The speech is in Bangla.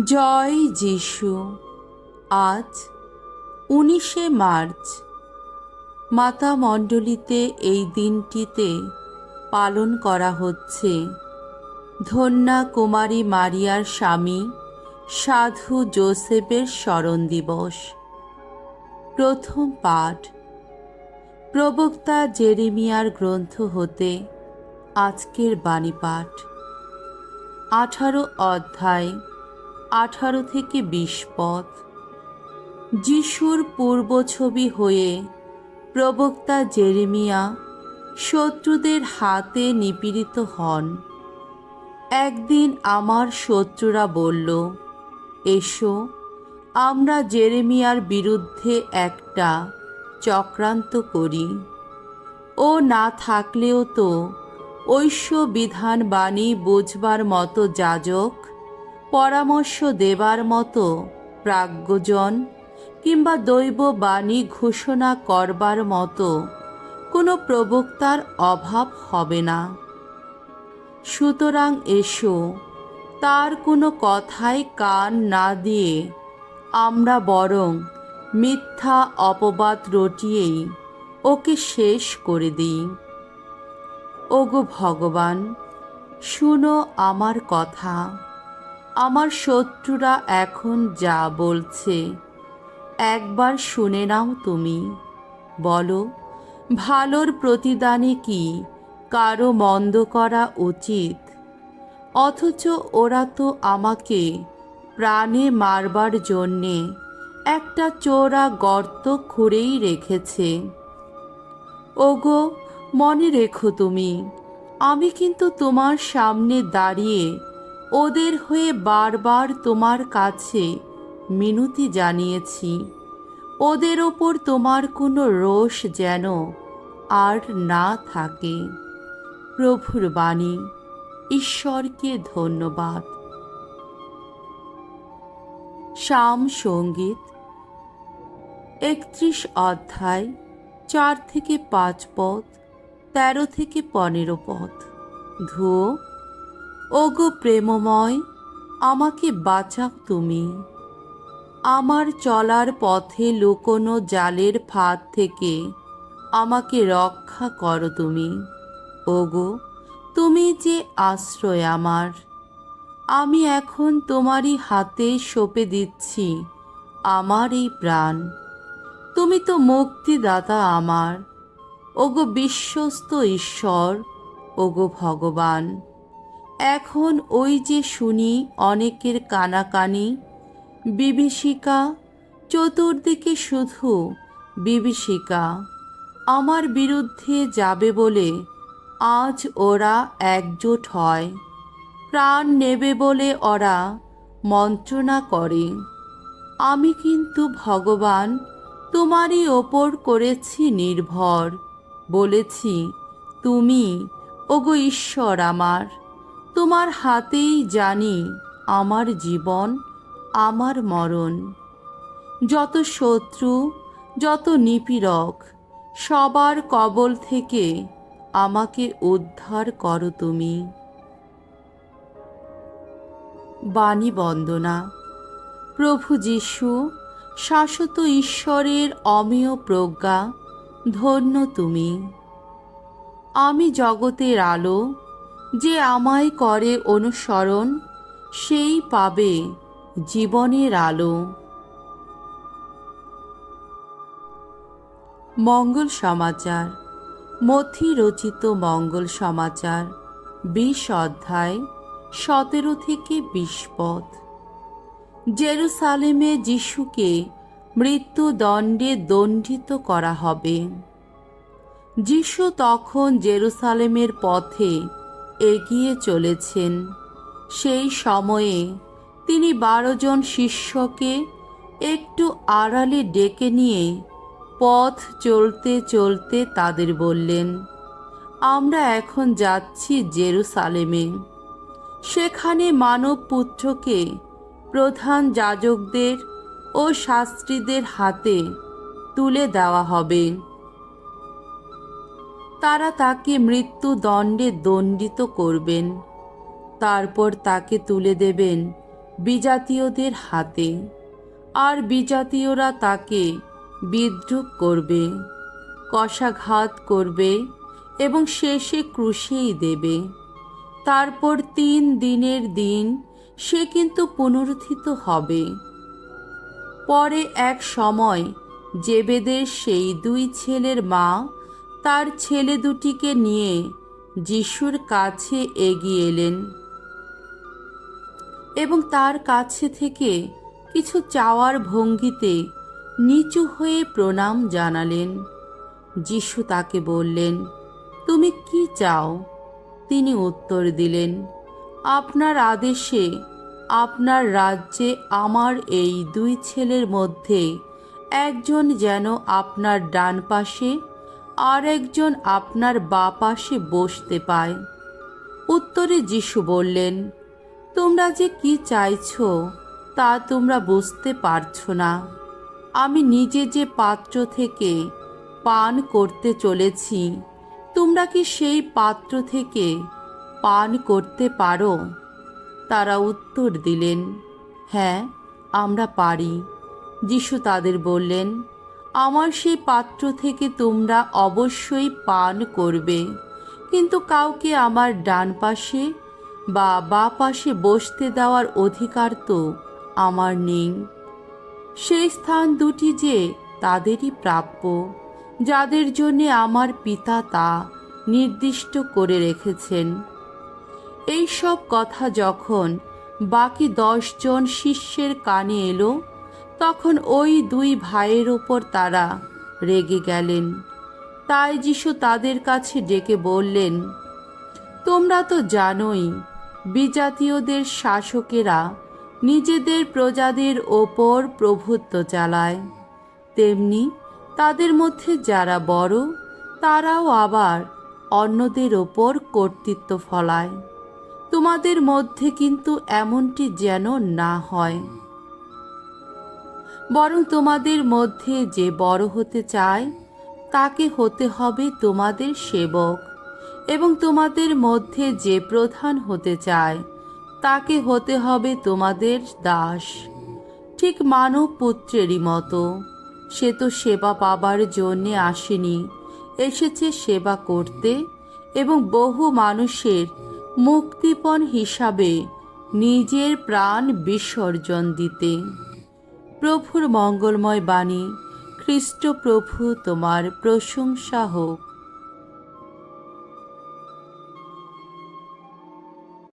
জয় যিশু। আজ 19শে মার্চ। মাতা মণ্ডলীতে এই দিনটিতে পালন করা হচ্ছে ধন্যা কুমারী মারিয়ার স্বামী সাধু যোসেফের স্মরণ দিবস। প্রথম পাঠ প্রবক্তা জেরেমিয়ার গ্রন্থ হতে আজকের বাণী পাঠ। 18 অধ্যায় 18 থেকে 20 পদ। যিশুর পূর্বছবি হয়ে প্রবক্তা জেরেমিয়া শত্রুদের হাতে নিপীড়িত হন। একদিন আমার শত্রুরা বলল, এসো আমরা জেরেমিয়ার বিরুদ্ধে একটা চক্রান্ত করি। ও না থাকলেও তো ঐশ্য বিধান বাণী বুঝবার মতো যাজক, পরামর্শ দেবার মতো প্রাজ্ঞজন কিংবা দৈব বাণী ঘোষণা করবার মতো কোনো প্রবক্তার অভাব হবে না। সুতরাং এসো, তার কোনো কথায় কান না দিয়ে আমরা বরং মিথ্যা অপবাদ রটিয়েই ওকে শেষ করে দিই। ওগো ভগবান, শুনো আমার কথা। আমার শত্রুরা এখন যা বলছে একবার শুনে নাও তুমি। বলো, ভালোর প্রতিদানে কি কারো মন্দ করা উচিত? অথচ ওরা তো আমাকে প্রাণে মারবার জন্যে একটা চোরা গর্ত খুঁড়েই রেখেছে। ওগো, মনে রেখো তুমি, আমি কিন্তু তোমার সামনে দাঁড়িয়ে ওদের হয়ে বারবার তোমার কাছে মিনতি জানিয়েছি। ওদের ওপর তোমার কোনো রোষ যেন আর না থাকে। প্রভুর বাণী। ঈশ্বরকে ধন্যবাদ। সাম সঙ্গীত 31 অধ্যায় 4 থেকে 5 পদ, 13 থেকে 15 পদ। ধুয়ো। ওগো প্রেমময়, আমাকে বাঁচাও তুমি। আমার চলার পথে লুকোনো জালের ফাঁদ থেকে আমাকে রক্ষা করো তুমি। ওগো, তুমি যে আশ্রয় আমার। আমি এখন তোমারই হাতে সঁপে দিচ্ছি আমার এই প্রাণ। তুমি তো মুক্তিদাতা আমার। ওগো বিশ্বস্ত ঈশ্বর, ওগো ভগবান। এখন ওই যে শুনি অনেকের কানাকানি, বিভীষিকা, চতুর্দিকে শুধু বিভীষিকা। আমার বিরুদ্ধে যাবে বলে আজ ওরা একজোট হয়। প্রাণ নেবে বলে ওরা মন্ত্রণা করে। আমি কিন্তু ভগবান তোমারই ওপর করেছি নির্ভর। বলেছি, তুমি ওগো ঈশ্বর আমার। তোমার হাতেই জানি আমার জীবন, আমার মরণ। যত শত্রু, যত নিপীড়ক, সবার কবল থেকে আমাকে উদ্ধার করো তুমি। বাণী বন্দনা। প্রভু যিশু, শাশ্বত ঈশ্বরের অমেয় প্রজ্ঞা, ধন্য তুমি। আমি জগতের আলো। যে আমায় করে অনুসরণ, সেই পাবে জীবনের আলো। মঙ্গল সমাচার। মথি রচিত মঙ্গল সমাচার 20 অধ্যায় 17 থেকে 20 পদ। জেরুসালেমে যিশুকে মৃত্যুদণ্ডে দণ্ডিত করা হবে। যিশু তখন জেরুসালেমের পথে এগিয়ে চলেছেন। সেই সময়ে তিনি 12 জন শিষ্যকে একটু আড়ালে ডেকে নিয়ে পথ চলতে চলতে তাদের বললেন, আমরা এখন যাচ্ছি জেরুসালেমে। সেখানে মানবপুত্রকে প্রধান যাজকদের ও শাস্ত্রীদের হাতে তুলে দেওয়া হবে। তারা তাকে মৃত্যুদণ্ডে দণ্ডিত করবেন। তারপর তাকে তুলে দেবেন বিজাতীয়দের হাতে, আর বিজাতীয়রা তাকে বিদ্রূপ করবে, কশাঘাত করবে এবং শেষে ক্রুশেই দেবে। তারপর 3 দিনের দিন সে কিন্তু পুনরুত্থিত হবে। পরে এক সময় জেবেদের সেই 2 ছেলের মা তার ছেলে দুটিকে নিয়ে যিশুর কাছে এগিয়ে এলেন এবং তার কাছে থেকে কিছু চাওয়ার ভঙ্গিতে নিচু হয়ে প্রণাম জানালেন। যিশু তাকে বললেন, তুমি কি চাও? তিনি উত্তর দিলেন, আপনার আদেশে আপনার রাজ্যে আমার এই 2 ছেলের মধ্যে একজন যেন আপনার ডান পাশে আর একজন আপনার বাঁ পাশে বসতে পায়। উত্তরে যিশু বললেন, তোমরা যে কি চাইছো তা তোমরা বুঝতে পারছো না। আমি নিজে যে পাত্র থেকে পান করতে চলেছি, তোমরা কি সেই পাত্র থেকে পান করতে পারো? তারা উত্তর দিলেন, হ্যাঁ, আমরা পারি। যিশু তাদের বললেন, আমার সেই পাত্র থেকে তোমরা অবশ্যই পান করবে, কিন্তু কাউকে আমার ডান পাশে বা বাঁ পাশে বসতে দেওয়ার অধিকার তো আমার নেই। সেই স্থান দুটি যে তাদেরই প্রাপ্য, যাদের জন্য আমার পিতা তা নির্দিষ্ট করে রেখেছেন। এই সব কথা যখন বাকি 10 জন শিষ্যের কানে এলো, তখন ওই 2 ভাইয়ের ওপর তারা রেগে গেলেন। তাই যিশু তাদের কাছে ডেকে বললেন, তোমরা তো জানোই, বিজাতীয়দের শাসকেরা নিজেদের প্রজাদের ওপর প্রভুত্ব চালায়, তেমনি তাদের মধ্যে যারা বড় তারাও আবার অন্যদের ওপর কর্তৃত্ব ফলায়। তোমাদের মধ্যে কিন্তু এমনটি যেন না হয়, বরং তোমাদের মধ্যে যে বড় হতে চায় তাকে হতে হবে তোমাদের সেবক, এবং তোমাদের মধ্যে যে প্রধান হতে চায় তাকে হতে হবে তোমাদের দাস, ঠিক মানব পুত্রেরই মতো। সে তো সেবা পাবার জন্যে আসেনি, এসেছে সেবা করতে এবং বহু মানুষের মুক্তিপণ হিসাবে নিজের প্রাণ বিসর্জন দিতে। প্রভুর মঙ্গলময় বাণী। খ্রিস্ট প্রভু তোমার প্রশংসা হোক।